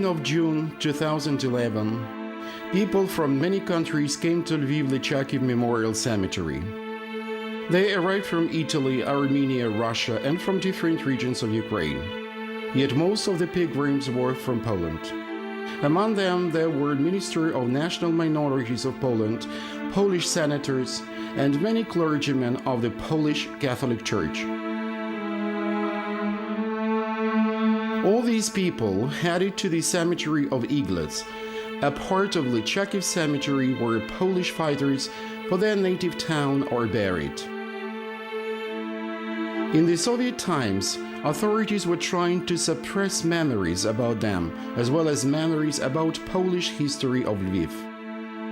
beginning of June 2011, people from many countries came to Lviv-Lychakiv Memorial Cemetery. They arrived from Italy, Armenia, Russia, and from different regions of Ukraine. Yet most of the pilgrims were from Poland. Among them, there were Minister of National Minorities of Poland, Polish senators, and many clergymen of the Polish Catholic Church. All these people headed to the cemetery of Iglets, a part of Lychakiv cemetery where Polish fighters for their native town are buried. In the Soviet times, authorities were trying to suppress memories about them, as well as memories about Polish history of Lviv.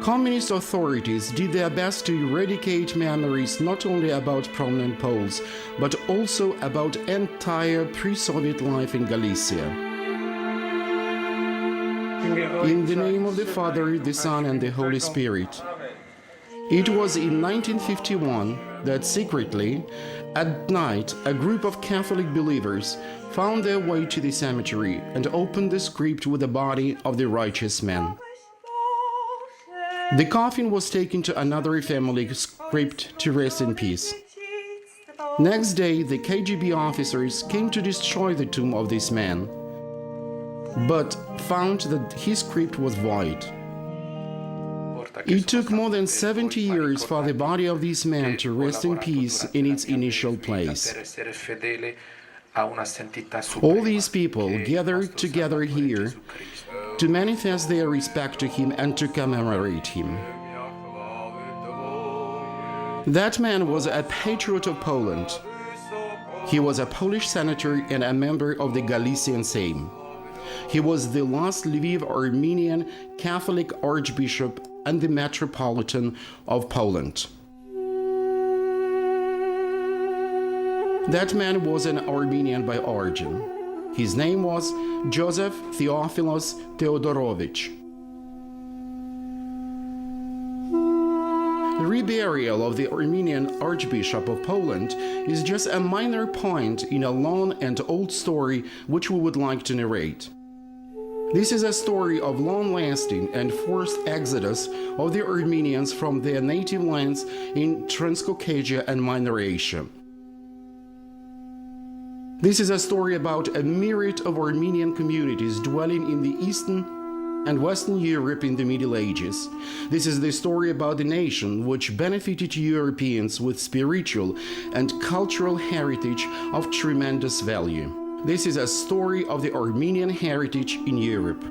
Communist authorities did their best to eradicate memories not only about prominent Poles, but also about entire pre-Soviet life in Galicia. In the name of the Father, the Son, and the Holy Spirit. It was in 1951 that secretly, at night, a group of Catholic believers found their way to the cemetery and opened the crypt with the body of the righteous man. The coffin was taken to another family crypt to rest in peace. Next day, the KGB officers came to destroy the tomb of this man, but found that his crypt was void. It took more than 70 years for the body of this man to rest in peace in its initial place. All these people gathered together here to manifest their respect to him and to commemorate him. That man was a patriot of Poland. He was a Polish senator and a member of the Galician Sejm. He was the last Lviv Armenian Catholic Archbishop and the Metropolitan of Poland. That man was an Armenian by origin. His name was Joseph Theophilos Theodorovich. The reburial of the Armenian Archbishop of Poland is just a minor point in a long and old story which we would like to narrate. This is a story of long-lasting and forced exodus of the Armenians from their native lands in Transcaucasia and Minor Asia. This is a story about a myriad of Armenian communities dwelling in the Eastern and Western Europe in the Middle Ages. This is the story about a nation which benefited Europeans with spiritual and cultural heritage of tremendous value. This is a story of the Armenian heritage in Europe.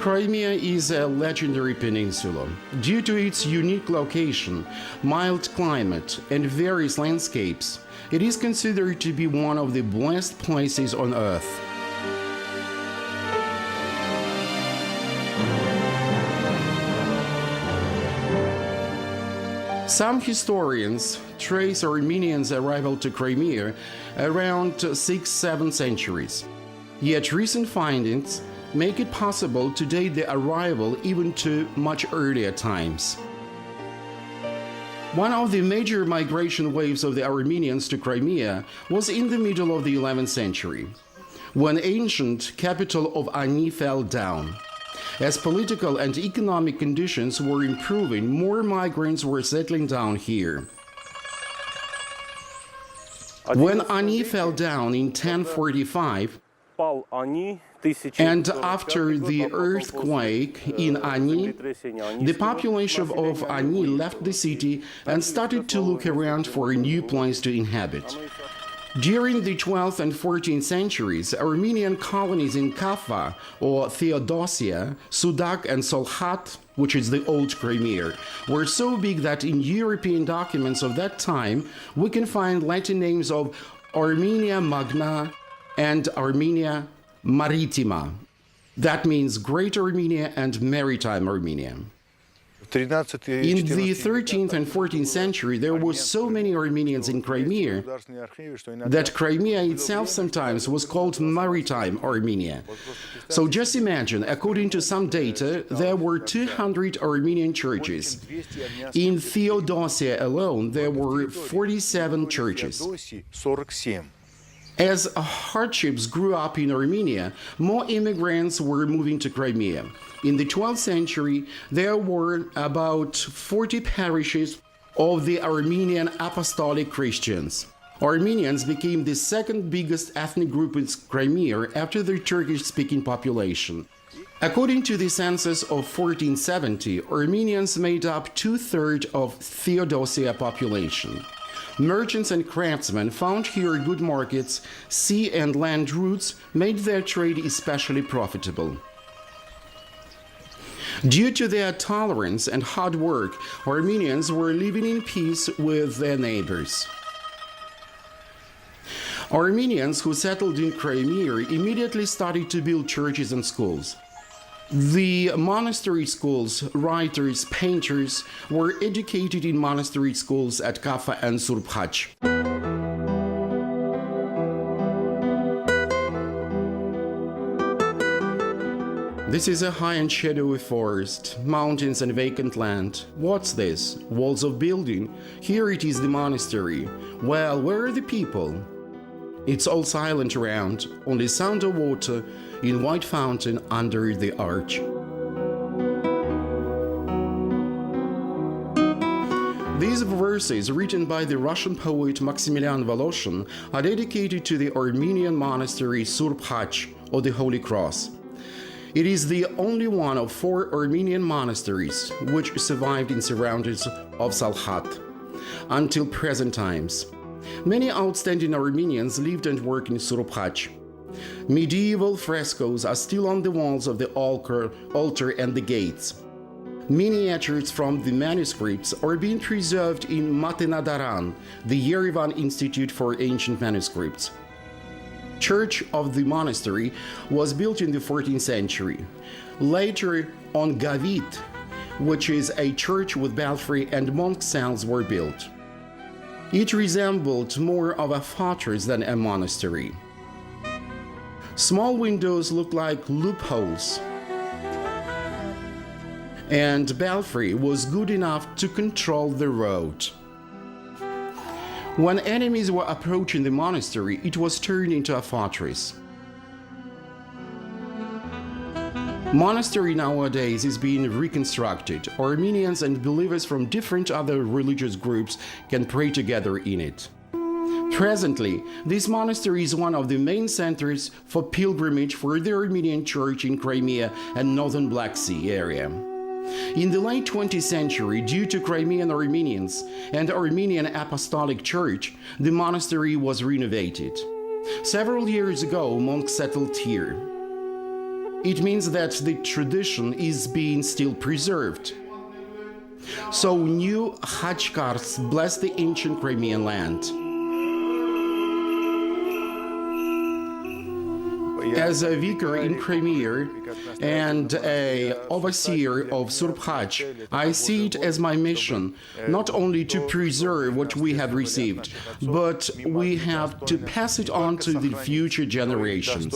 Crimea is a legendary peninsula. Due to its unique location, mild climate, and various landscapes, it is considered to be one of the blessed places on Earth. Some historians trace Armenians' arrival to Crimea around 6th-7th centuries. Yet recent findings make it possible to date the arrival even to much earlier times. One of the major migration waves of the Armenians to Crimea was in the middle of the 11th century, when ancient capital of Ani fell down. As political and economic conditions were improving, more migrants were settling down here. When Ani fell down in 1045, and after the earthquake in Ani, the population of Ani left the city and started to look around for a new place to inhabit. During the 12th and 14th centuries, Armenian colonies in Kaffa or Theodosia, Sudak and Solhat, which is the old Crimea, were so big that in European documents of that time we can find Latin names of Armenia Magna and Armenia Maritima. That means Great Armenia and Maritime Armenia. In the 13th and 14th century, there were so many Armenians in Crimea that Crimea itself sometimes was called Maritime Armenia. So just imagine, according to some data, there were 200 Armenian churches. In Theodosia alone, there were 47 churches. As hardships grew up in Armenia, more immigrants were moving to Crimea. In the 12th century, there were about 40 parishes of the Armenian Apostolic Christians. Armenians became the second biggest ethnic group in Crimea after the Turkish-speaking population. According to the census of 1470, Armenians made up two-thirds of Theodosia population. Merchants and craftsmen found here good markets, sea and land routes made their trade especially profitable. Due to their tolerance and hard work, Armenians were living in peace with their neighbors. Armenians who settled in Crimea immediately started to build churches and schools. The monastery schools, writers, painters were educated in monastery schools at Kaffa and Surpkhach. This is a high and shadowy forest, mountains and vacant land. What's this? Walls of building? Here it is the monastery. Well, where are the people? It's all silent around, only sound of water in white fountain under the arch. These verses, written by the Russian poet Maximilian Voloshin, are dedicated to the Armenian monastery Surpkhach, or the Holy Cross. It is the only one of 4 Armenian monasteries which survived in surroundings of Salkhat until present times. Many outstanding Armenians lived and worked in Surpkhach. Medieval frescoes are still on the walls of the altar and the gates. Miniatures from the manuscripts are being preserved in Matenadaran, the Yerevan Institute for Ancient Manuscripts. Church of the monastery was built in the 14th century. Later on Gavit, which is a church with belfry and monk cells, were built. It resembled more of a fortress than a monastery. Small windows looked like loopholes, and belfry was good enough to control the road. When enemies were approaching the monastery, it was turned into a fortress. Monastery nowadays is being reconstructed. Armenians and believers from different other religious groups can pray together in it. Presently, this monastery is one of the main centers for pilgrimage for the Armenian Church in Crimea and northern Black Sea area. In the late 20th century, due to Crimean Armenians and Armenian Apostolic Church, the monastery was renovated. Several years ago, monks settled here. It means that the tradition is being still preserved. So new Khachkars bless the ancient Crimean land. As a vicar in Crimea and an overseer of Surpkhach, I see it as my mission not only to preserve what we have received, but we have to pass it on to the future generations.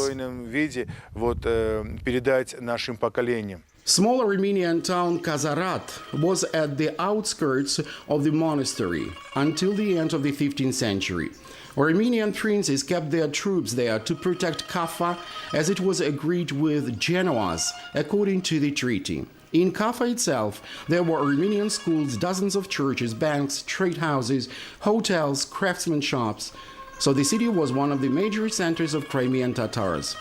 Small Armenian town Kazarat was at the outskirts of the monastery until the end of the 15th century. Armenian princes kept their troops there to protect Kaffa, as it was agreed with Genoas according to the treaty. In Kaffa itself, there were Armenian schools, dozens of churches, banks, trade houses, hotels, craftsman shops. So the city was one of the major centers of Crimean Tatars.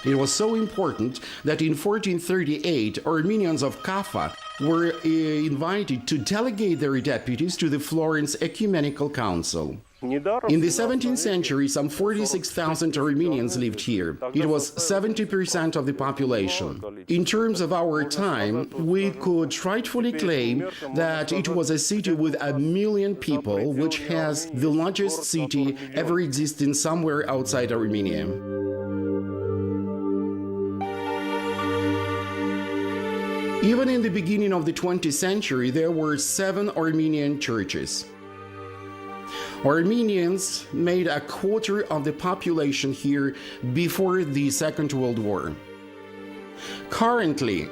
It was so important that in 1438, Armenians of Kaffa were invited to delegate their deputies to the Florence Ecumenical Council. In the 17th century, some 46,000 Armenians lived here. It was 70% of the population. In terms of our time, we could rightfully claim that it was a city with 1 million people, which has the largest city ever existing somewhere outside Armenia. Even in the beginning of the 20th century, there were 7 Armenian churches. Armenians made a quarter of the population here before the Second World War. Currently,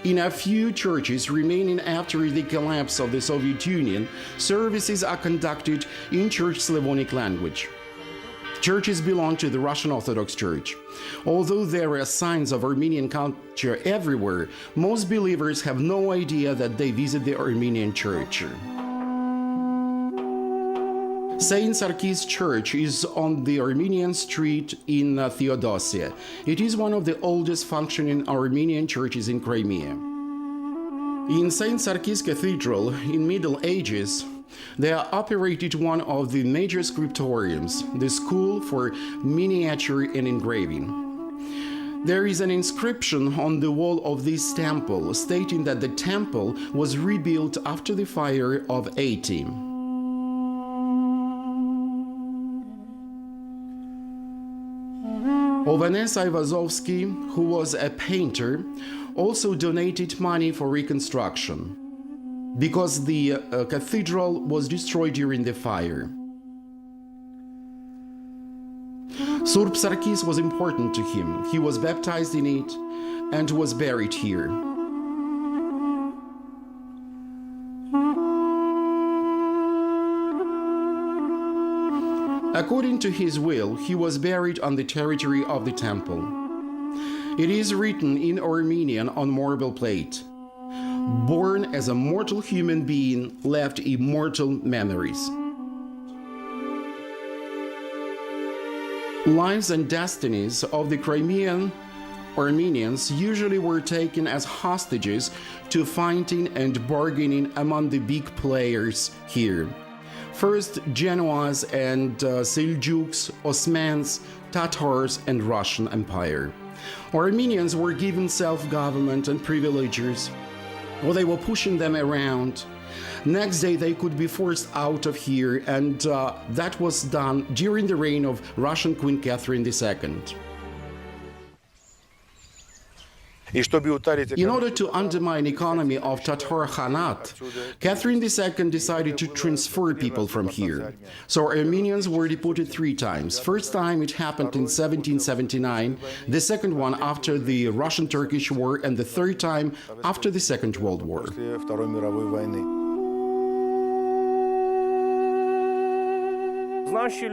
in a few churches remaining after the collapse of the Soviet Union, services are conducted in Church Slavonic language. Churches belong to the Russian Orthodox Church. Although there are signs of Armenian culture everywhere, most believers have no idea that they visit the Armenian Church. Saint Sarkis Church is on the Armenian street in Theodosia. It is one of the oldest functioning Armenian churches in Crimea. In Saint Sarkis Cathedral, in Middle Ages, they operated one of the major scriptoriums, the school for miniature and engraving. There is an inscription on the wall of this temple stating that the temple was rebuilt after the fire of 80. Ovanes Ivazovsky, who was a painter, also donated money for reconstruction because the cathedral was destroyed during the fire. Surp Sarkis was important to him. He was baptized in it and was buried here. According to his will, he was buried on the territory of the temple. It is written in Armenian on marble plate, "Born as a mortal human being, left immortal memories." Lives and destinies of the Crimean Armenians usually were taken as hostages to fighting and bargaining among the big players here. First, Genoas and Seljuks, Osmans, Tatars, and Russian Empire. Armenians were given self-government and privileges, or they were pushing them around. Next day, they could be forced out of here, and that was done during the reign of Russian Queen Catherine II. In order to undermine the economy of Tatar Khanate, Catherine II decided to transfer people from here. So Armenians were deported 3 times. First time it happened in 1779, the second one after the Russian-Turkish War, and the third time after the Second World War.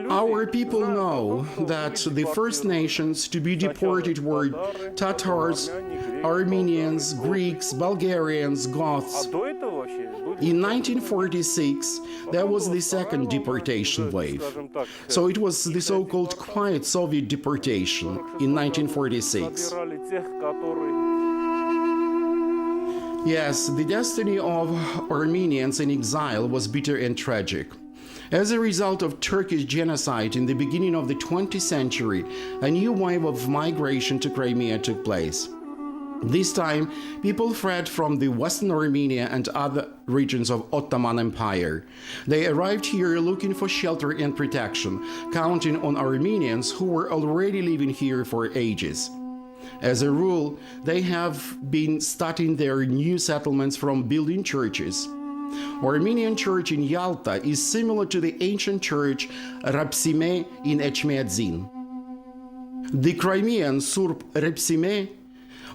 Our people know that the first nations to be deported were Tatars, Armenians, Greeks, Bulgarians, Goths. In 1946, there was the second deportation wave. So it was the so-called quiet Soviet deportation in 1946. Yes, the destiny of Armenians in exile was bitter and tragic. As a result of Turkish genocide in the beginning of the 20th century, a new wave of migration to Crimea took place. This time, people fled from the Western Armenia and other regions of Ottoman Empire. They arrived here looking for shelter and protection, counting on Armenians who were already living here for ages. As a rule, they have been starting their new settlements from building churches. Armenian church in Yalta is similar to the ancient church Rapsime in Echmiadzin. The Crimean Surp Rapsime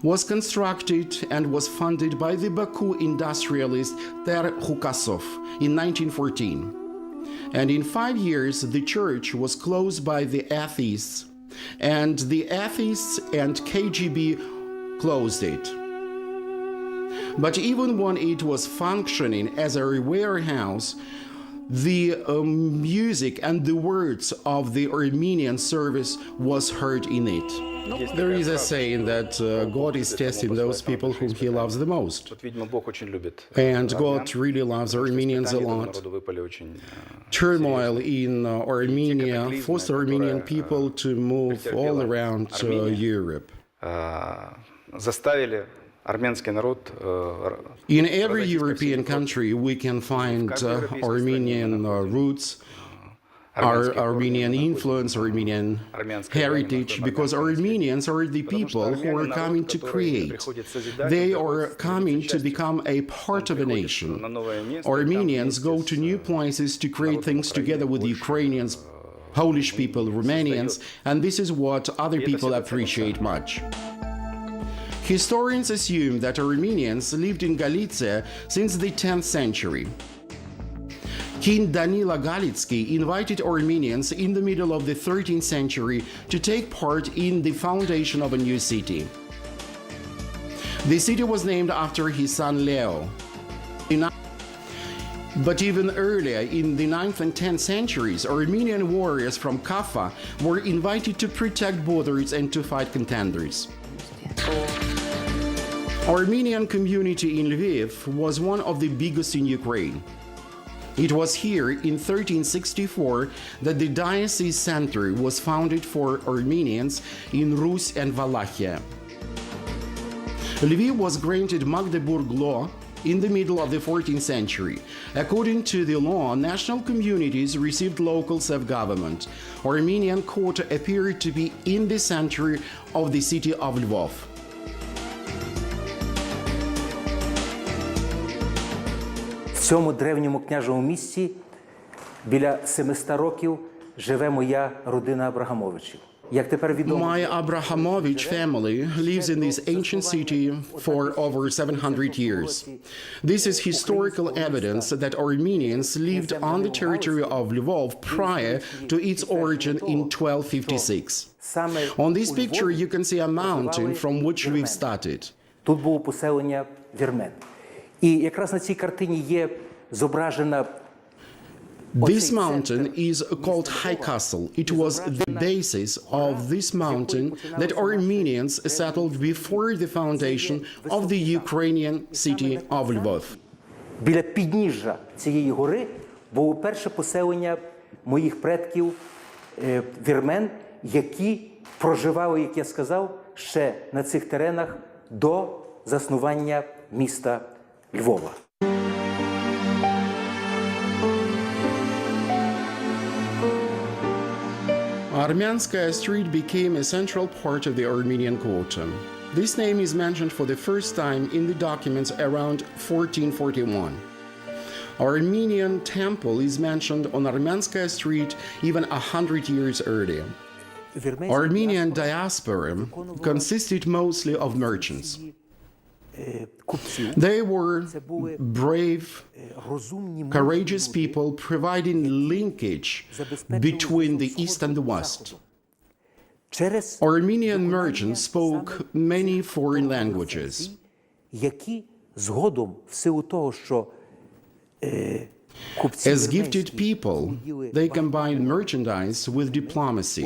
was constructed and was funded by the Baku industrialist Ter Khukasov in 1914. And in 5 years, the church was closed by the atheists, and the atheists and KGB closed it. But even when it was functioning as a warehouse, the music and the words of the Armenian service was heard in it. There is a saying that God is testing those people whom he loves the most. And God really loves Armenians a lot. Turmoil in Armenia forced Armenian people to move all around Europe. In every European country, we can find Armenian roots. our Armenian influence, Armenian heritage, because Armenians are the people who are coming to create. They are coming to become a part of a nation. Armenians go to new places to create things together with Ukrainians, Polish people, Romanians, and this is what other people appreciate much. Historians assume that Armenians lived in Galicia since the 10th century. King Danila Galitsky invited Armenians in the middle of the 13th century to take part in the foundation of a new city. The city was named after his son Leo. But even earlier, in the 9th and 10th centuries, Armenian warriors from Kaffa were invited to protect borders and to fight contenders. Armenian community in Lviv was one of the biggest in Ukraine. It was here in 1364 that the diocese center was founded for Armenians in Rus and Wallachia. Lviv was granted Magdeburg law in the middle of the 14th century. According to the law, national communities received local self-government. Armenian court appeared to be in the center of the city of Lvov. В цьому древньому княжому місті біля 700 років живе моя родина Абрахамовичів. My Abrahamovich family lives in this ancient city for over 700 years. This is historical evidence that Armenians lived on the territory of Lvov prior to its origin in 1256. On this picture you can see a mountain from which Lviv started. Тут було поселення вірмен. І якраз на цій картині є зображена This mountain is called High Castle. It was the basis of this mountain that Armenians settled before the foundation of the Ukrainian city of Lvov. Біля підніжжя цієї гори було перше поселення моїх предків вірмен, які проживали, як я сказав, ще на цих теренах до заснування міста Львова. Armянskaya Street became a central part of the Armenian quarter. This name is mentioned for the first time in the documents around 1441. Armenian temple is mentioned on Armянskaya Street even 100 years earlier. Armenian diaspora consisted mostly of merchants. They were brave, courageous people providing linkage between the East and the West. Armenian merchants spoke many foreign languages. As gifted people, they combined merchandise with diplomacy.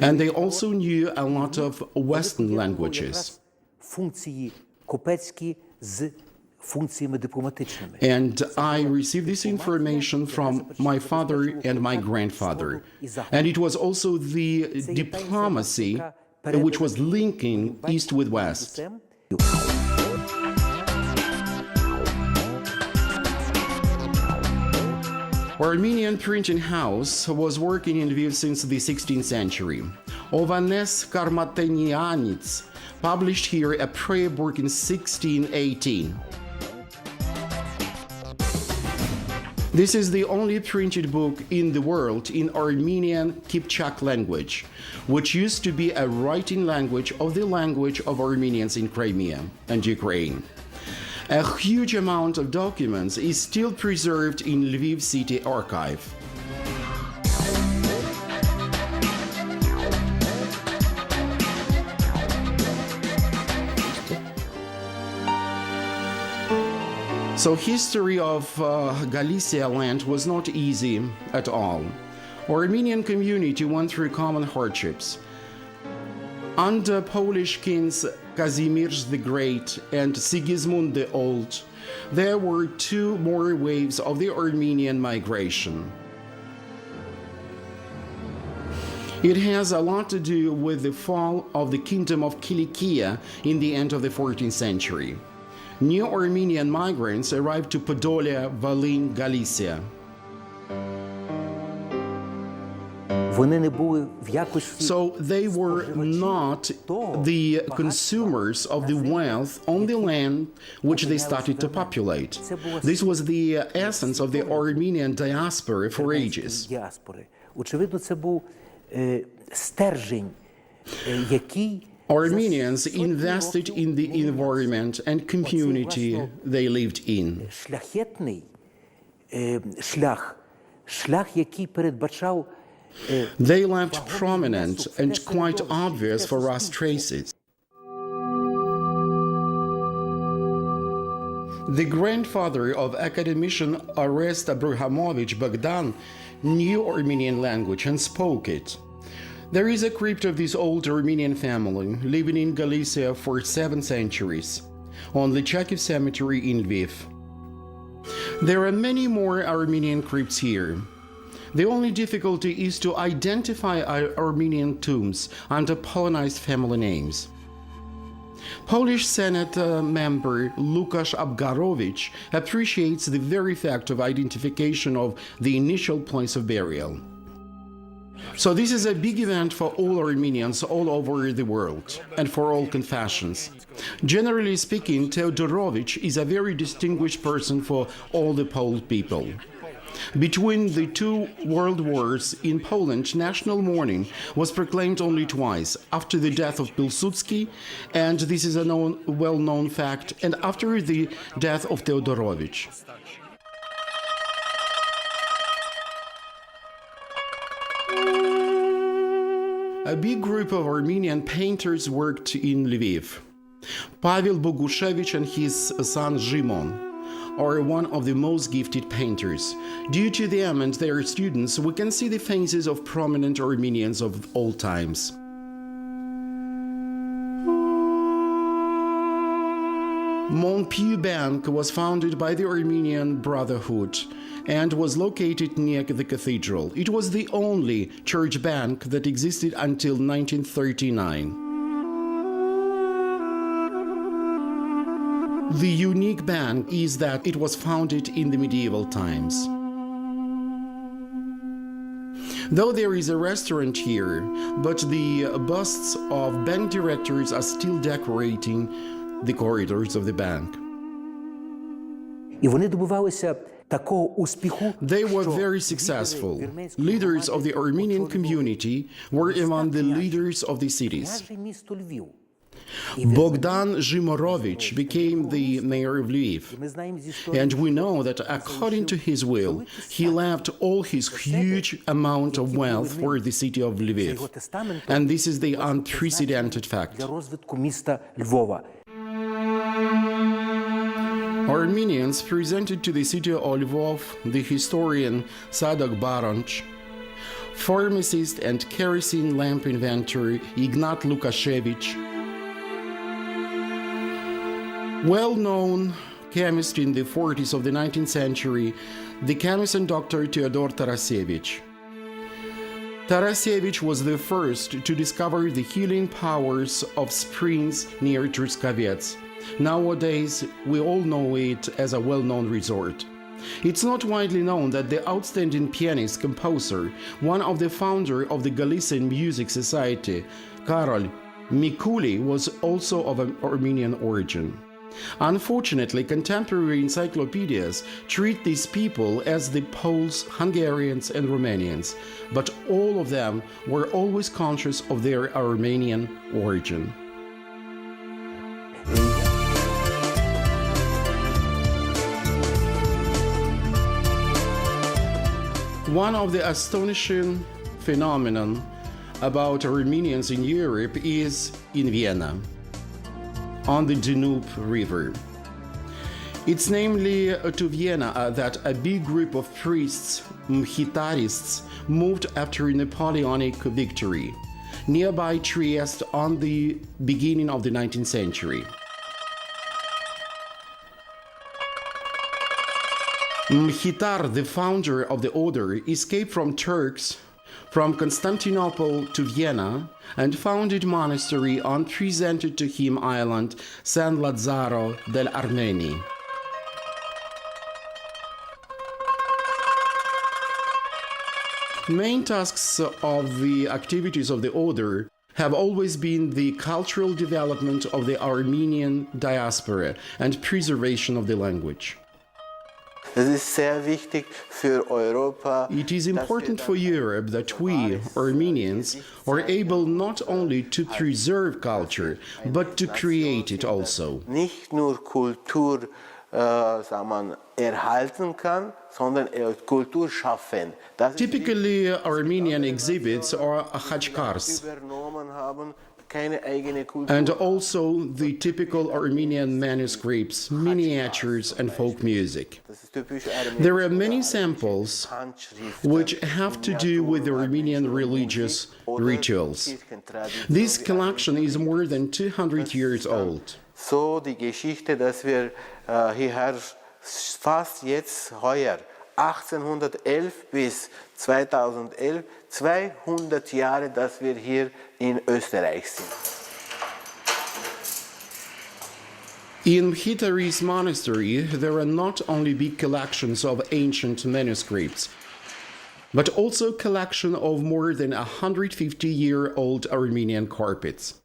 And they also knew a lot of Western languages. And I received this information from my father and my grandfather. And it was also the diplomacy which was linking East with West. Armenian printing house was working in Lviv since the 16th century. Ovanes Karmatenianits published here a prayer book in 1618. This is the only printed book in the world in Armenian Kipchak language, which used to be a writing language of Armenians in Crimea and Ukraine. A huge amount of documents is still preserved in Lviv City Archive. So history of Galicia land was not easy at all. Armenian community went through common hardships. Under Polish kings Kazimierz the Great and Sigismund the Old, there were two more waves of the Armenian migration. It has a lot to do with the fall of the Kingdom of Kilikia in the end of the 14th century. New Armenian migrants arrived to Podolia, Volyn, Galicia. вони не були в якості So they were not the consumers of the wealth on the land which they started to populate. This was the essence of the Armenian diaspora for ages. діаспори. Очевидно, це був стержень, який Armenians invested in the environment and community they lived in. шляхетний шлях, який передбачав They left prominent and quite obvious for us traces. The grandfather of academician Arest Abrahamovich Bogdan knew Armenian language and spoke it. There is a crypt of this old Armenian family living in Galicia for 7 centuries on the Chakiv Cemetery in Lviv. There are many more Armenian crypts here. The only difficulty is to identify Armenian tombs under Polonized family names. Polish Senate member Lukasz Abgarovich appreciates the very fact of identification of the initial place of burial. So this is a big event for all Armenians all over the world and for all confessions. Generally speaking, Teodorovich is a very distinguished person for all the Polish people. Between the 2 world wars in Poland, national mourning was proclaimed only twice, after the death of Pilsudski, and this is a well-known fact, and after the death of Teodorovich. A big group of Armenian painters worked in Lviv. Pavel Bogushevich and his son Zhimon are one of the most gifted painters. Due to them and their students, we can see the faces of prominent Armenians of all times. Montpieu Bank was founded by the Armenian Brotherhood and was located near the cathedral. It was the only church bank that existed until 1939. The unique bank is that it was founded in the medieval times. Though there is a restaurant here, but the busts of bank directors are still decorating the corridors of the bank. І вони добивалися такого успіху. They were very successful. Leaders of the Armenian community were among the leaders of the cities. Місто Львів. Bogdan Zhimorovich became the mayor of Lviv. Ми знаємо зі історії, And we know that according to his will, he left all his huge amount of wealth for the city of Lviv. And this is the unprecedented fact. для розвитку міста Львова. Armenians presented to the city of Lvov the historian Sadak Baranch, pharmacist and kerosene lamp inventor Ignat Lukashevich, well-known chemist in the 40s of the 19th century, the chemist and doctor Theodor Tarasevich. Tarasevich was the first to discover the healing powers of springs near Truskovets. Nowadays, we all know it as a well-known resort. It's not widely known that the outstanding pianist composer, one of the founder of the Galician Music Society, Karol Mikuli, was also of an Armenian origin. Unfortunately, contemporary encyclopedias treat these people as the Poles, Hungarians, and Romanians, but all of them were always conscious of their Armenian origin. One of the astonishing phenomenon about Armenians in Europe is in Vienna, on the Danube River. It's namely to Vienna that a big group of priests, Mkhitarists, moved after a Napoleonic victory, nearby Trieste on the beginning of the 19th century. Mkhitar, the founder of the order, escaped from Turks from Constantinople to Vienna and founded monastery on presented to him island San Lazzaro del Armeni. Main tasks of the activities of the order have always been the cultural development of the Armenian diaspora and preservation of the language. It is important for Europe that we, Armenians, are able not only to preserve culture, but to create it also. Nicht nur Kultur erhalten kann, sondern Kultur schaffen. Typically, Armenian exhibits are khachkars, and also the typical Armenian manuscripts, miniatures, and folk music. There are many samples which have to do with the Armenian religious rituals. This collection is more than 200 years old. So die Geschichte, dass wir hierher fast jetzt heuer 1811 bis 2011 200 Jahre, dass wir hier in Österreich sind. In Mchitaris monastery, there are not only big collections of ancient manuscripts, but also a collection of more than 150-year-old Armenian carpets.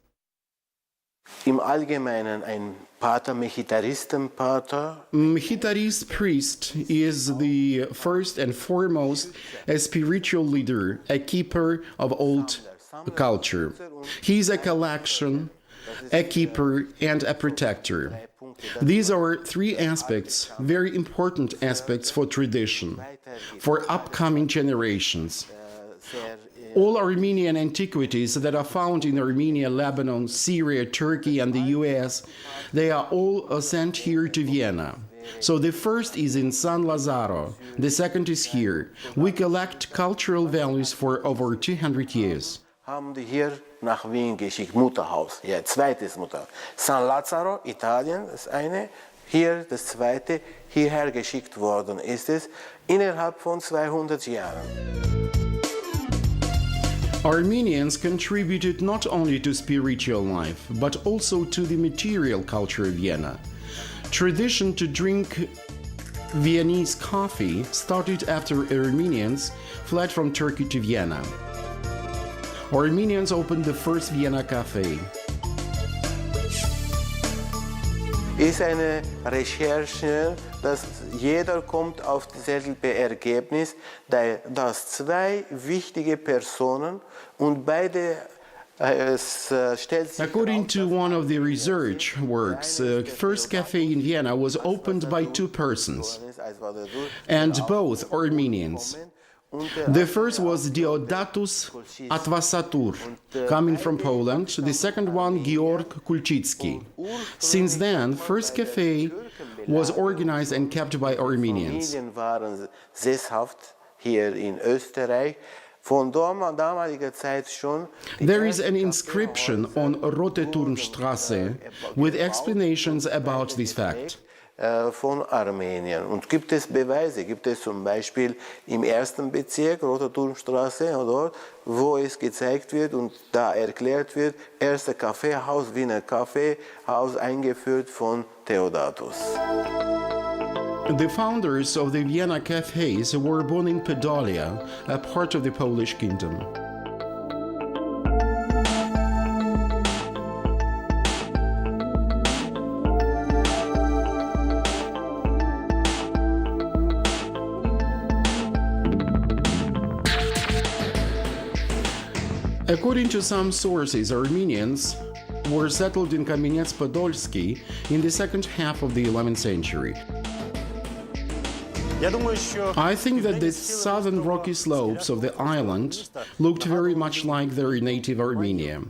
Im Allgemeinen ein Pater, Mechitaristenpater. Mchitaris priest is the first and foremost a spiritual leader, a keeper of old culture. He is a collection, a keeper, and a protector. These are three aspects, very important aspects for tradition, for upcoming generations. All Armenian antiquities that are found in Armenia, Lebanon, Syria, Turkey, and the US, they are all sent here to Vienna. So the first is in San Lazzaro, the second is here. We collect cultural values for over 200 years. Haben die hier nach Wien geschickt, Mutterhaus, ja, zweites Mutterhaus. San Lazzaro, Italien, das eine, hier das zweite, hierher geschickt worden ist es, innerhalb von 200 Jahren. Armenians contributed not only to spiritual life, but also to the material culture of Vienna. Tradition to drink Viennese coffee started after Armenians fled from Turkey to Vienna. Armenians opened the first Vienna Café. Ist eine Recherche, dass jeder kommt auf dasselbe Ergebnis, dass zwei wichtige Personen und beide According to one of the research works, first cafe in Vienna was opened by two persons, and both Armenians. The first was Deodatus Atvasatur, coming from Poland, the second one Georg Kulczycki. Since then, First Cafe was organized and kept by Armenians. Waren sesshaft hier in Österreich. Von damaliger Zeit schon. There is an inscription on Rote Turmstraße with explanations about this fact. Von Armenien. Und gibt es Beweise? Gibt es zum Beispiel im ersten Bezirk, Rote Turmstraße, dort, wo es gezeigt wird und da erklärt wird, erste Kaffeehaus, Wiener Kaffeehaus, eingeführt von Theodatus. The founders of the Vienna cafes were born in Podolia, a part of the Polish kingdom. According to some sources, Armenians were settled in Kamenets-Podolsky in the second half of the 11th century. I think that the southern rocky slopes of the island looked very much like their native Armenia.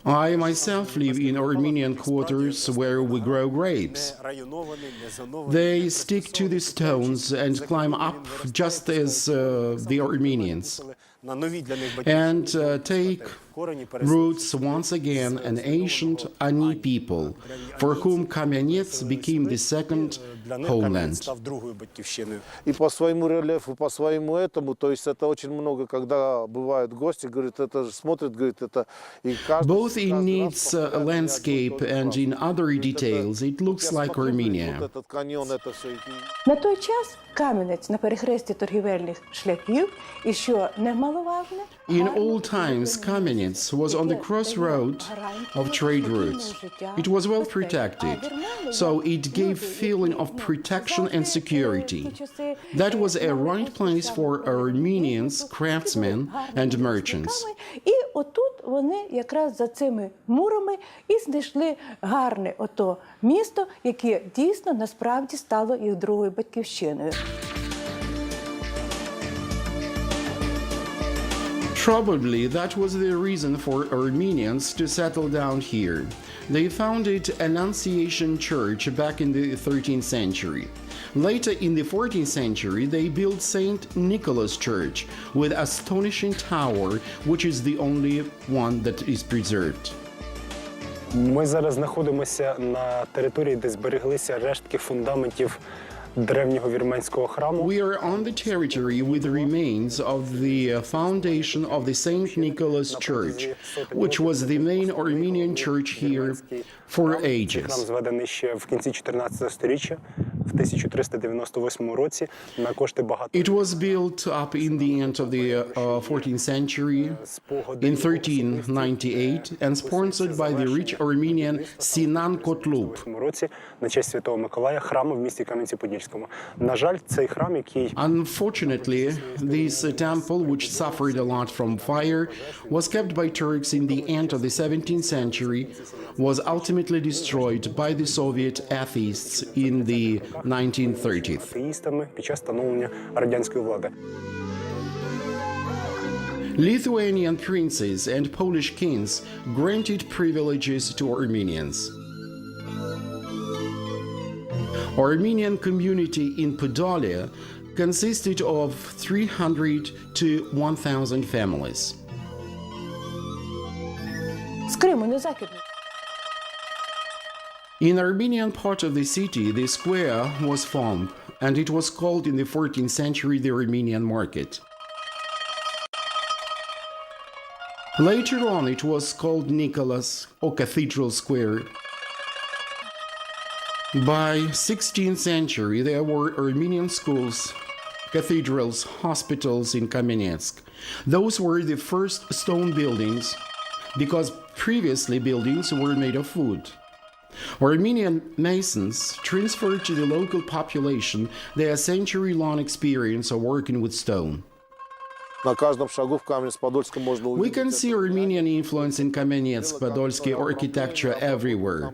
I myself live in Armenian quarters where we grow grapes. They stick to the stones and climb up just as the Armenians, and take Roots, once again, an ancient Ani people, for whom Kamenets became the second homeland. И по своему рельефу, по своему этому, то есть это очень много, когда бывают гости, говорит, это смотрят, говорит, это и каждый. Both in its landscape and in other details, it looks like Armenia. Этот каньон, это все. На той час Кам'янець на перехресті торгівельних шляхів, і що немаловажне, In old times, Kamenets was on the crossroad of trade routes. It was well protected, so it gave feeling of protection and security. That was a right place for Armenians, craftsmen and merchants. І отут вони якраз за цими мурами і знайшли гарне ото місто, яке дійсно насправді стало їх другою батьківщиною. Probably that was the reason for Armenians to settle down here. They founded Annunciation Church back in the 13th century. Later in the 14th century, they built St. Nicholas Church with astonishing tower, which is the only one that is preserved. Ми зараз знаходимося на території, де збереглися рештки фундаментів древнього вірменського храму. We are on the territory with the remains of the foundation of the St. Nicholas Church, which was the main Armenian church here for Храм ages. зведений ще в кінці 14 століття, в 1398 році, на кошти багато. It was built up in the end of the 14th century in 1398 and sponsored by the rich Armenian Sinan Kotlub. Році на честь Святого Миколая храму в місті Кам'янці-Подільському. На жаль, цей храм, який Unfortunately, this temple, which suffered a lot from fire, was kept by Turks in the end of the 17th century, was ultimately destroyed by the Soviet atheists in the 1930s. атеїстами під час становлення радянської влади. Lithuanian princes and Polish kings granted privileges to Armenians. Armenian community in Podolia consisted of 300 to 1,000 families. З Криму, не західно. In Armenian part of the city, the square was formed, and it was called in the 14th century the Armenian market. Later on, it was called Nicholas or Cathedral Square. By 16th century, there were Armenian schools, cathedrals, hospitals in Kamenetsk. Those were the first stone buildings, because previously buildings were made of wood. Armenian masons transferred to the local population their century-long experience of working with stone. На каждом шагу в Каменец-Подольском можно We увидеть. can see Armenian influence in Kamenetsk-Podolsky architecture everywhere.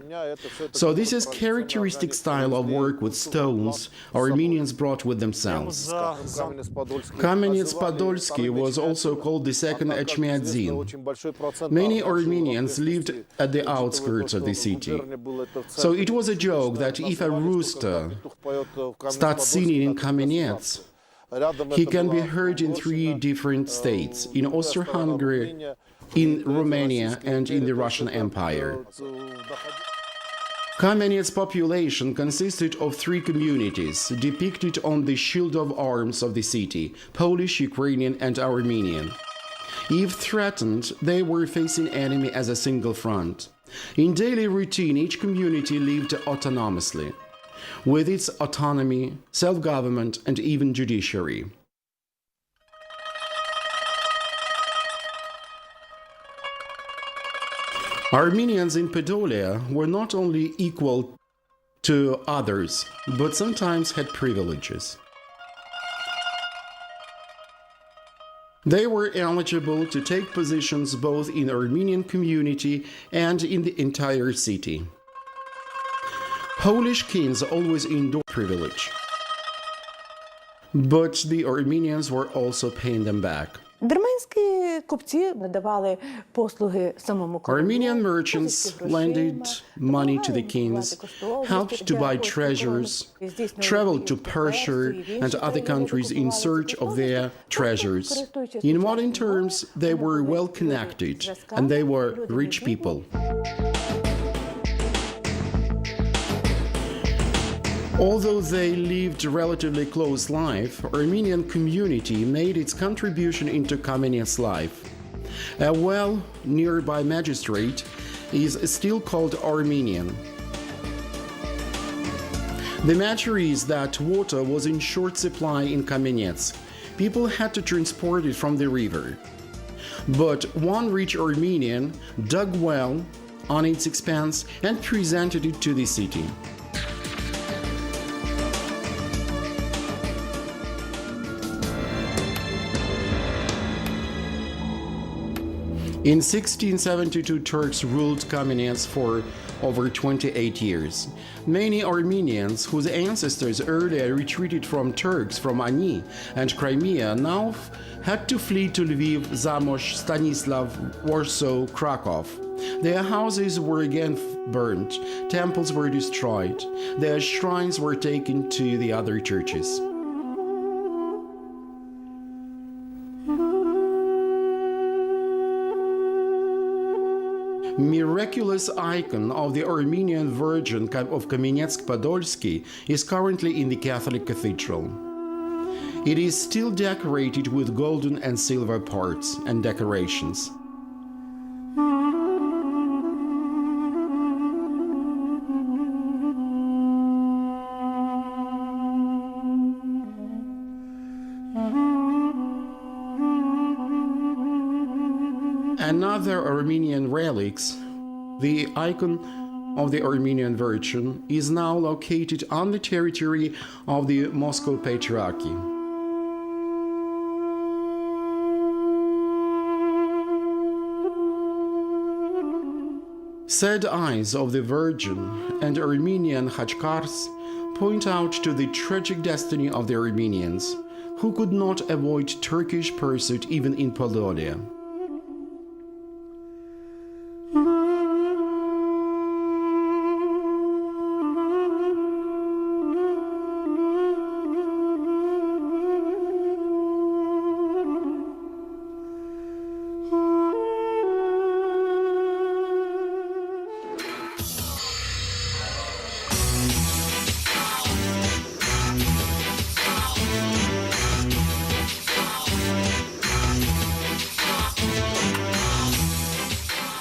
So this is characteristic style of work with stones Armenians brought with themselves. Kamenets-Podolsky was also called the second Echmiadzin. Many Armenians lived at the outskirts of the city. So it was a joke that if a rooster starts singing in Kamenets, he can be heard in 3 different states, in Austro-Hungary, in Romania, and in the Russian Empire. Kamenets population consisted of 3 communities, depicted on the shield of arms of the city, Polish, Ukrainian, and Armenian. If threatened, they were facing enemy as a single front. In daily routine, each community lived autonomously, with its autonomy, self-government, and even judiciary. Armenians in Podolia were not only equal to others, but sometimes had privileges. They were eligible to take positions both in the Armenian community and in the entire city. Polish kings always enjoyed privilege, but the Armenians were also paying them back. Дерменські купці надавали послуги самому королю. Armenian merchants lended money to the kings, helped to buy treasures, traveled to Persia and other countries in search of their treasures. In modern terms, they were well connected and they were rich people. Although they lived a relatively close life, Armenian community made its contribution into Kamenets life. A well nearby magistrate is still called Armenian. The matter is that water was in short supply in Kamenets. People had to transport it from the river. But one rich Armenian dug well on its expense and presented it to the city. In 1672, Turks ruled Kamenets for over 28 years. Many Armenians whose ancestors earlier retreated from Turks from Ani and Crimea now had to flee to Lviv, Zamość, Stanislav, Warsaw, Krakow. Their houses were again burned, temples were destroyed, their shrines were taken to the other churches. Miraculous icon of the Armenian Virgin of Kamenetsk-Podolsky is currently in the Catholic Cathedral. It is still decorated with golden and silver parts and decorations. Another Armenian relics, the icon of the Armenian Virgin, is now located on the territory of the Moscow Patriarchy. Sad eyes of the Virgin and Armenian Khachkars point out to the tragic destiny of the Armenians, who could not avoid Turkish pursuit even in Podolia.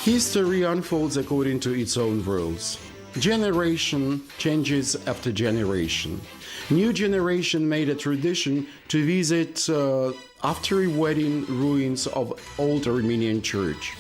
History unfolds according to its own rules. Generation changes after generation. New generation made a tradition to visit after a wedding ruins of old Armenian church.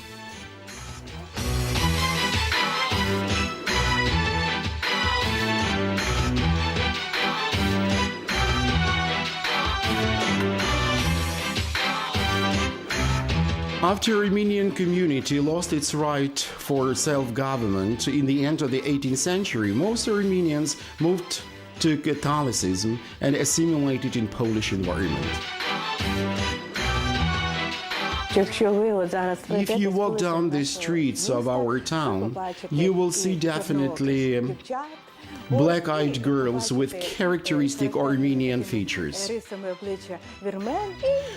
After Armenian community lost its right for self-government in the end of the 18th century, most Armenians moved to Catholicism and assimilated in Polish environment. If you walk down the streets of our town, you will see definitely black-eyed girls with characteristic Armenian features.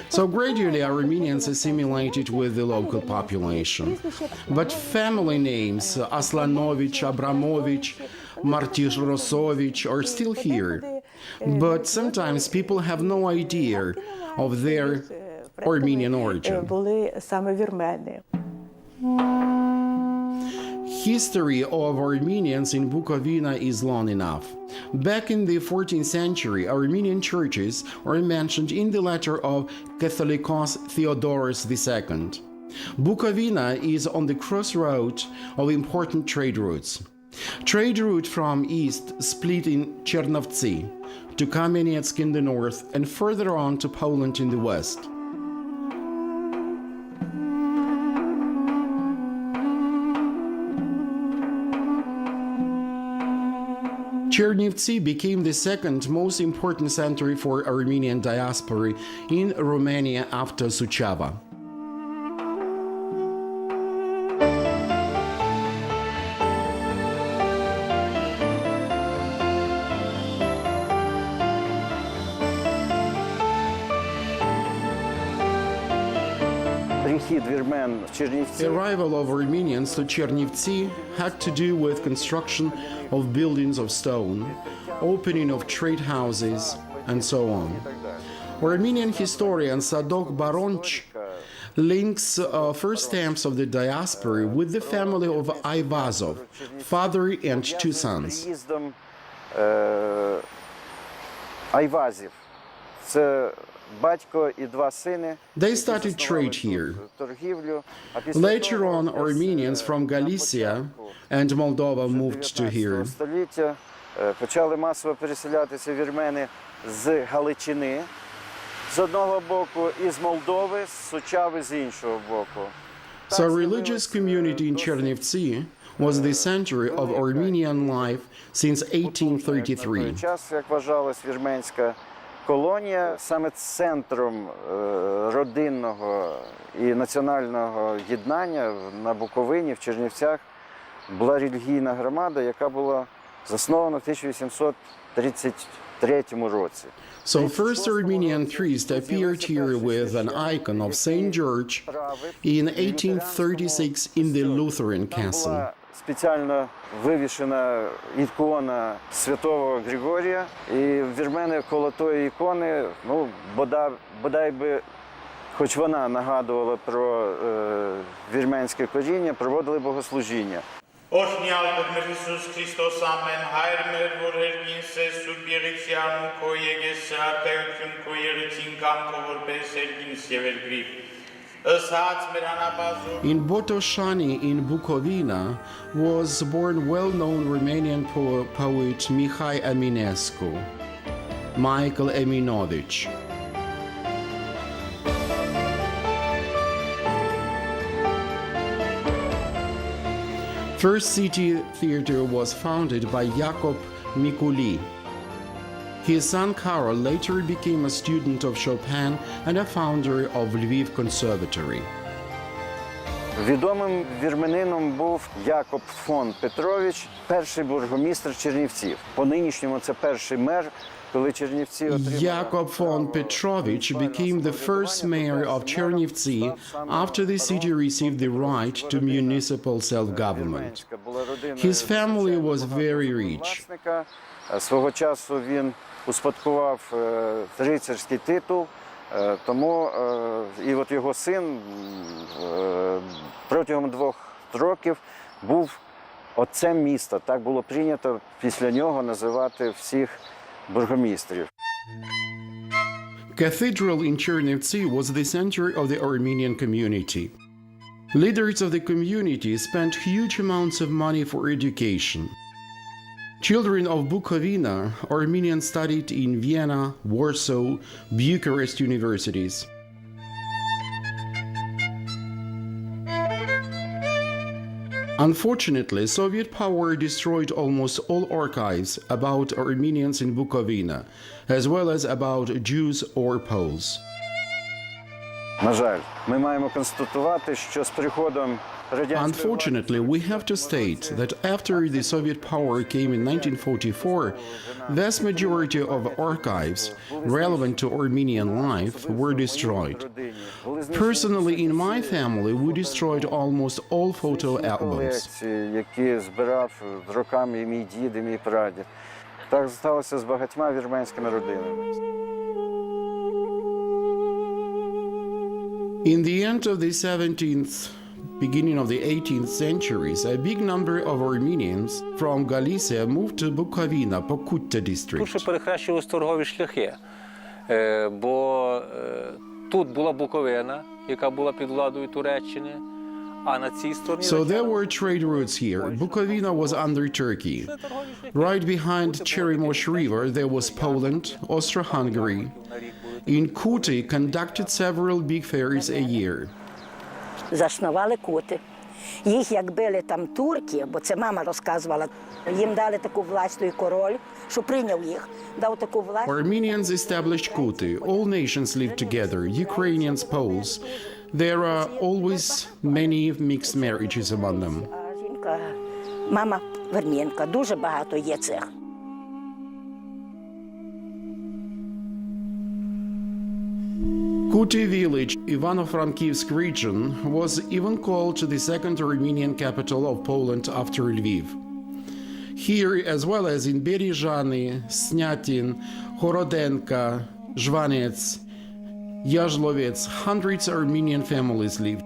So gradually Armenians assimilated with the local population. But family names Aslanovich, Abramovich, Martirosovich are still here. But sometimes people have no idea of their Armenian origin. History of Armenians in Bukovina is long enough. Back in the 14th century, Armenian churches are mentioned in the letter of Catholicos Theodorus II. Bukovina is on the crossroad of important trade routes. Trade route from east split in Chernovtsi, to Kamenetsk in the north, and further on to Poland in the west. Chernivtsi became the second most important center for Armenian diaspora in Romania after Suceava. The arrival of Armenians to Chernivtsi had to do with construction of buildings of stone, opening of trade houses, and so on. Armenian historian Sadok Baronch links first stamps of the diaspora with the family of Ayvazov, father and two sons. They started trade here. Later on, Armenians from Galicia and Moldova moved to here. Почали масово переселятися вірмени з Галичини з одного боку і з Молдови, з Сучави з іншого боку. So religious community in Chernivtsi was the center of Armenian life since 1833. Час, як вважалась вірменська колонія, саме центром родинного і національного єднання на Буковині, в Чернівцях, була релігійна громада, яка була заснована в 1833 році. So first Armenian priest appeared here with an icon of St. George in 1836 in the Lutheran castle. Спеціально вивішена ікона Святого Григорія, і вірмени коло тої ікони, бодай би, хоч вона нагадувала про вірменське коріння, проводили богослужіння. Օրհնյալ մեր Հիսուս Քրիստոս ամեն հայր մեր որ հերգինս է սուրբ եղեցյան ու քո եկես արտահայտություն քո եղեցին կամ քո որպես հերգինս եւ երգրի ըսած մեր անաբազոր In Botoshani in Bukovina was born well-known Romanian poet Mihai Eminescu, Michael Eminovich. First city theater was founded by Jakob Mikuli. His son Karol later became a student of Chopin and a founder of Lviv Conservatory. Відомим вірменином був Якоб фон Петрович, перший бургомістр Чернівців. По нинішньому це перший мер, коли Чернівці отримали... Jakob von Petrovich became the first mayor of Chernivtsi after the city received the right to municipal self-government. His family was very rich. Свого часу він успадкував рицарський титул, тому і от його син протягом 2 років був отцем міста. Так було прийнято після нього називати всіх бургомістрів. Cathedral in Chernivtsi was the center of the Armenian community. Leaders of the community spent huge amounts of money for education. Children of Bukovina, Armenians studied in Vienna, Warsaw, Bucharest universities. Unfortunately, Soviet power destroyed almost all archives about Armenians in Bukovina, as well as about Jews or Poles. На жаль, ми маємо констатувати, що з приходом Unfortunately, we have to state that after the Soviet power came in 1944, vast majority of archives relevant to Armenian life were destroyed. Personally, in my family, we destroyed almost all photo albums. які збирав роками і мій дід, і мій прадід. Так сталося з багатьма вірменськими родинами. In the end of the 17th, beginning of the 18th centuries, a big number of Armenians from Galicia moved to Bukovina, Pokutta district. Тут перехрещувались торгові шляхи, бо тут була Буковина, яка була під владою Туреччини, а на цій стороні... So there were trade routes here. Bukovina was under Turkey. Right behind Cheremosh River there was Poland, Austro-Hungary. In Kuti conducted several big fairs a year. Заснували Кути. Їх як били там турки, бо це мама розказувала, їм дали таку власть, той король, що прийняв їх, дав таку власть. Armenians established Kuti. All nations live together, Ukrainians, Poles. There are always many mixed marriages among them. А жінка, мама Вермінка, дуже багато є цих. Kuti village, Ivano-Frankivsk region, was even called the second Armenian capital of Poland after Lviv. Here, as well as in Berezhany, Snyatin, Horodenka, Zhvanets, Yazhlovets, hundreds of Armenian families lived.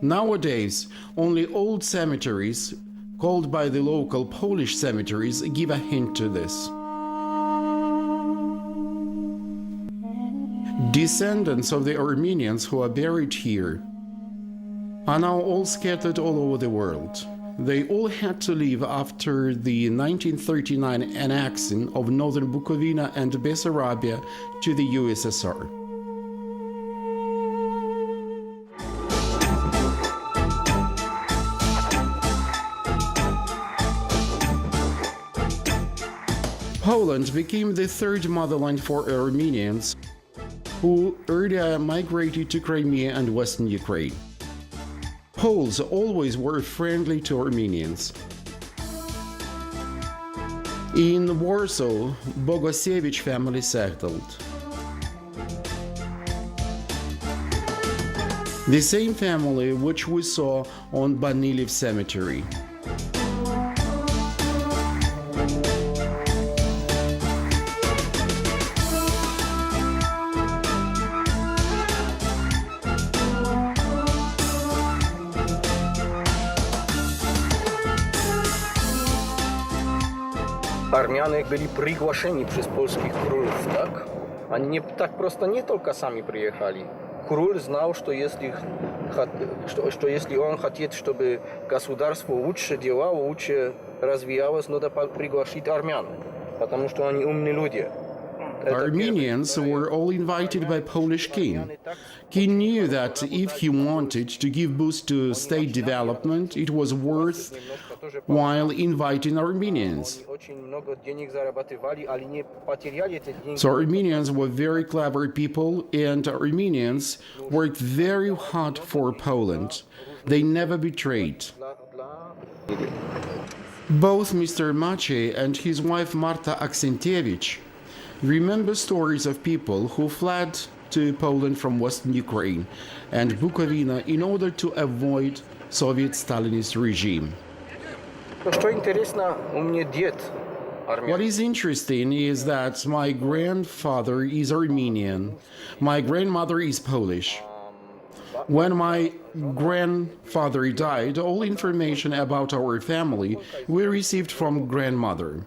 Nowadays, only old cemeteries, called by the local Polish cemeteries, give a hint to this. Descendants of the Armenians who are buried here are now all scattered all over the world. They all had to leave after the 1939 annexation of northern Bukovina and Bessarabia to the USSR. Poland became the third motherland for Armenians who earlier migrated to Crimea and Western Ukraine. Poles always were friendly to Armenians. In Warsaw, Bogosiewicz family settled. The same family which we saw on Baniliv Cemetery. Армяне были приглашены przez польских крólów, так? Они не так просто не только сами приехали. Король знал, что если он хотел, чтобы государство лучше делало, лучше развивалось, надо пригласить армян, потому что они умные люди. Armenians were all invited by Polish king. King knew that if he wanted to give boost to state development, it was worth while inviting Armenians. So Armenians were very clever people, and Armenians worked very hard for Poland. They never betrayed. Both Mr. Maciej and his wife Marta Aksentievich remember stories of people who fled to Poland from Western Ukraine and Bukovina in order to avoid Soviet Stalinist regime. What is interesting is that my grandfather is Armenian, my grandmother is Polish. When my grandfather died, all information about our family we received from grandmother.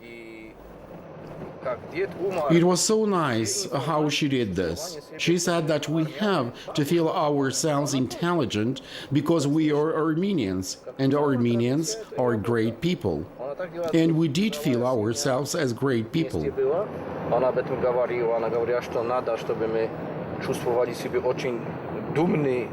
It was so nice how she did this. She said that we have to feel ourselves intelligent because we are Armenians, and Armenians are great people. And we did feel ourselves as great people. Она об этом говорила, она говорила, что надо, чтобы мы чувствовали себя очень думны,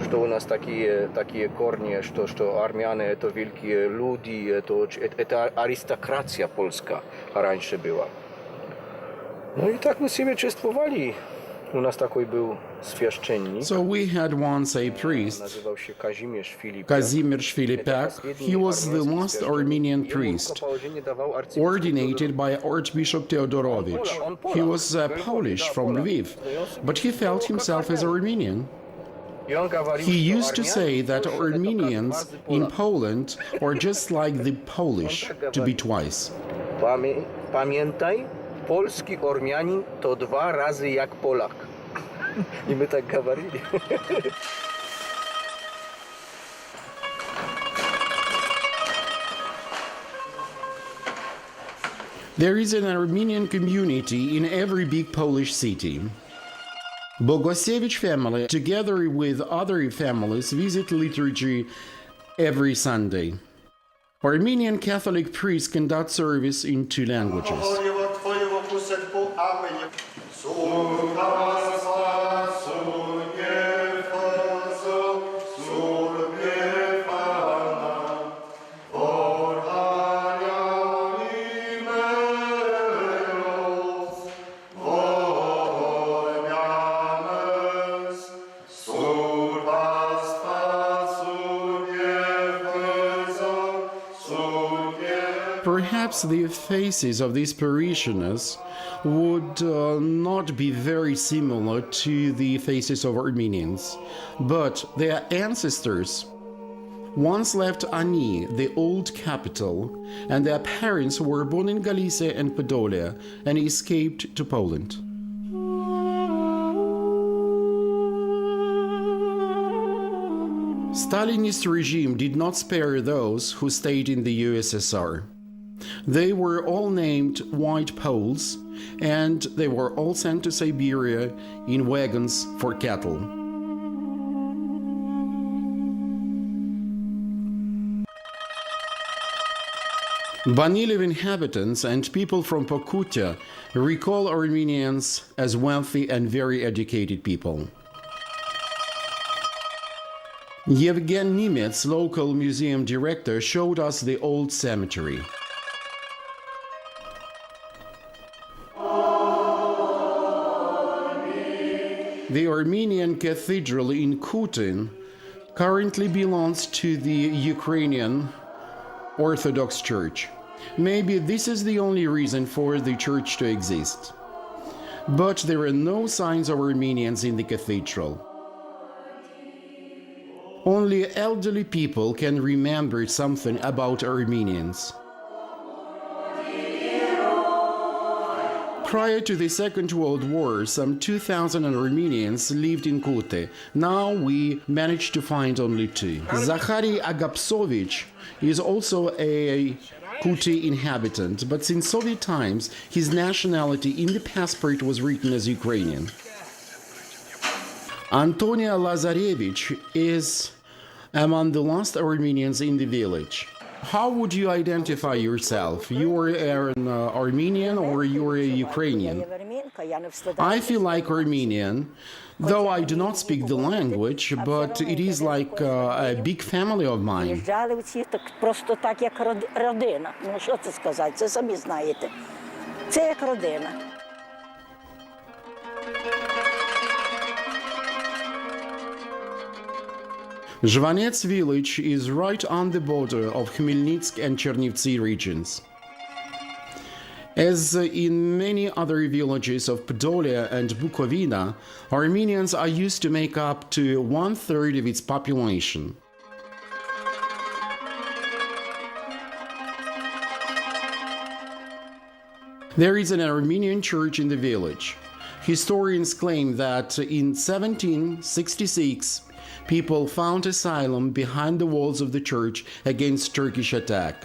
что у нас такие корни, что армяне это великие люди, это аристократия польская раньше была. Ну и так мы себя чувствовали. У нас такой был священник. So we had once a priest, Kazimierz Filipiak. He was the last Armenian priest, ordinated by Archbishop Teodorovich. He was Polish from Lviv, but he felt himself as Armenian. He used to say that Armenians in Poland are just like the Polish, to be twice. Pamiętaj, polski Ormianin to 2 razy jak Polak. I my tak говорили. There is an Armenian community in every big Polish city. Bogosiewicz family, together with other families, visit liturgy every Sunday. Armenian Catholic priests conduct service in 2 languages. Perhaps the faces of these parishioners would not be very similar to the faces of Armenians, but their ancestors once left Ani, the old capital, and their parents were born in Galicia and Podolia and escaped to Poland. Stalinist regime did not spare those who stayed in the USSR. They were all named White Poles, and they were all sent to Siberia in wagons for cattle. Banilov inhabitants and people from Pokutya recall Armenians as wealthy and very educated people. Yevgen Nemets, local museum director, showed us the old cemetery. The Armenian cathedral in Kutyn currently belongs to the Ukrainian Orthodox Church. Maybe this is the only reason for the church to exist. But there are no signs of Armenians in the cathedral. Only elderly people can remember something about Armenians. Prior to the Second World War, some 2,000 Armenians lived in Kute. Now we managed to find only 2. Zakhary Agapsovich is also a Kuti inhabitant, but since Soviet times, his nationality in the passport was written as Ukrainian. Antonia Lazarevich is among the last Armenians in the village. How would you identify yourself? You are an Armenian or you are a Ukrainian? I feel like Armenian, though I do not speak the language, but it is like a big family of mine. Просто так, як родина. Ну, що це сказати? Це самі знаєте. Це як родина. Zhvanets village is right on the border of Khmelnytsk and Chernivtsi regions. As in many other villages of Podolia and Bukovina, Armenians are used to make up to 1/3 of its population. There is an Armenian church in the village. Historians claim that in 1766, people found asylum behind the walls of the church against Turkish attack.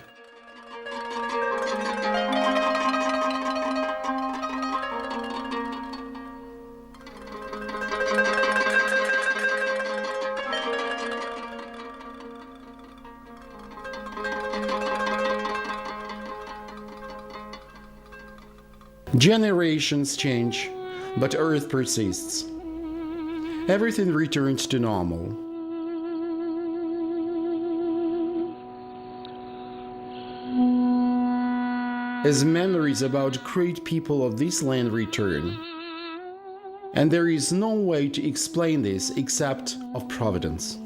Generations change, but Earth persists. Everything returns to normal. As memories about great people of this land return, and there is no way to explain this except of providence.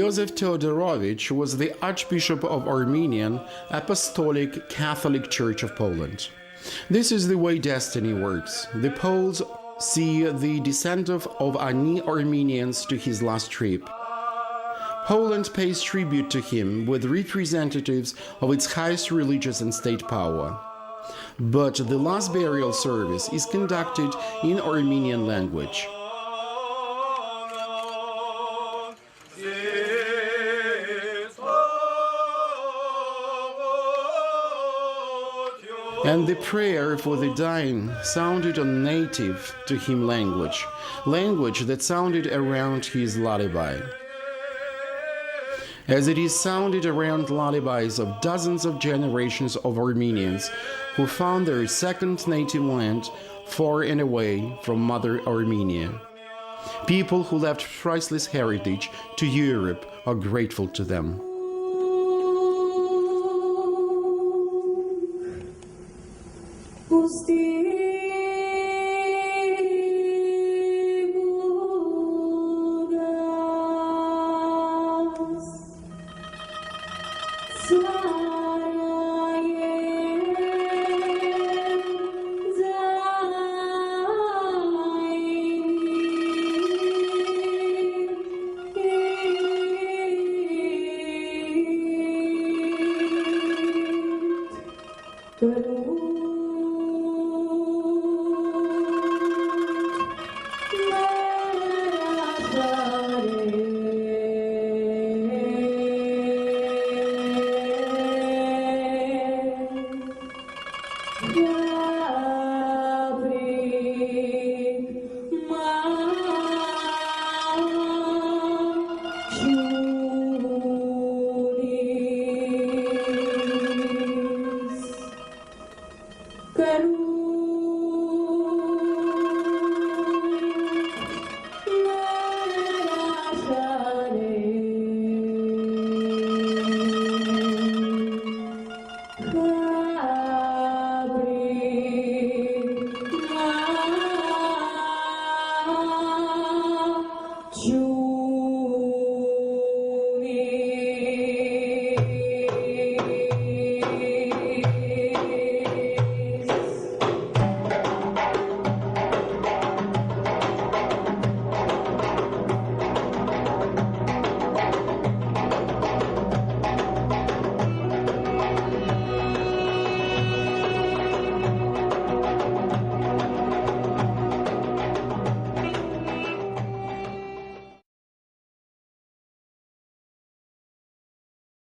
Joseph Teodorovich was the Archbishop of Armenian Apostolic Catholic Church of Poland. This is the way destiny works. The Poles see the descent of Ani Armenians to his last trip. Poland pays tribute to him with representatives of its highest religious and state power. But the last burial service is conducted in Armenian language. And the prayer for the dying sounded on native to him language that sounded around his lullaby. As it is sounded around lullabies of dozens of generations of Armenians who found their second native land far and away from Mother Armenia. People who left priceless heritage to Europe are grateful to them. You